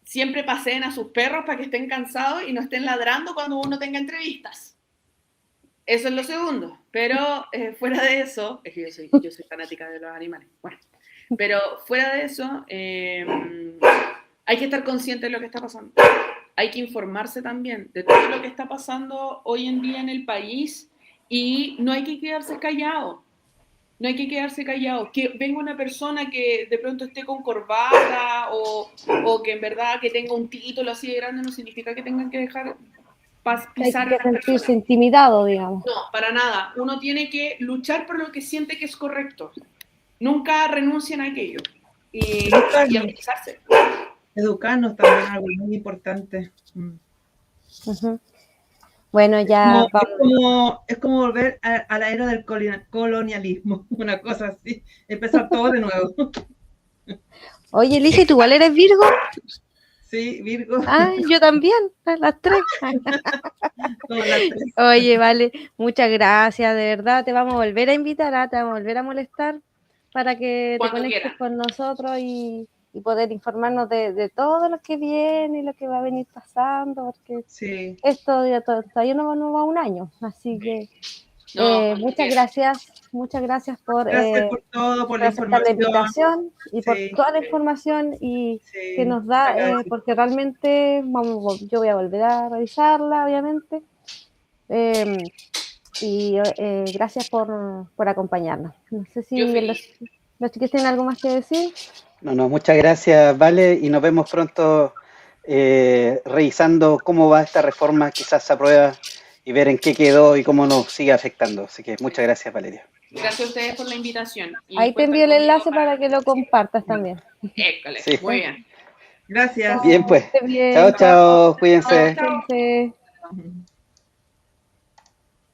siempre paseen a sus perros para que estén cansados y no estén ladrando cuando uno tenga entrevistas. Eso es lo segundo. Pero fuera de eso, es que yo soy fanática de los animales. Bueno, pero fuera de eso, hay que estar consciente de lo que está pasando. Hay que informarse también de todo lo que está pasando hoy en día en el país y no hay que quedarse callado. No hay que quedarse callado. Que venga una persona que de pronto esté con corbata o que en verdad que tenga un título así de grande no significa que tengan que dejar pisar Hay a que las sentirse personas. intimidado, digamos. No, para nada. Uno tiene que luchar por lo que siente que es correcto. Nunca renuncien a aquello. Y organizarse. Educarnos también, algo muy importante. Bueno, ya es como volver a la era del colonialismo, una cosa así, empezar todo de nuevo. Oye, Elisa, ¿tú igual eres Virgo? Sí, Virgo. Ah, yo también, las 3. Oye, vale, muchas gracias, de verdad, te vamos a volver a invitar, te vamos a volver a molestar para que te conectes con nosotros y poder informarnos de todo lo que viene y lo que va a venir pasando, porque esto todavía no va un año, así que muchas gracias por todo, por la aceptar la invitación y por toda la información que nos da, porque realmente yo voy a volver a revisarla, obviamente, y gracias por acompañarnos. No sé si los chicos tienen algo más que decir. No, muchas gracias, Vale, y nos vemos pronto revisando cómo va esta reforma, quizás se aprueba y ver en qué quedó y cómo nos sigue afectando. Así que muchas gracias, Valeria. Gracias a ustedes por la invitación. Y ahí te envío el enlace para que lo compartas también. Sí. Muy bien. Gracias. Bien, pues. Bien. Chao, cuídense. Chao.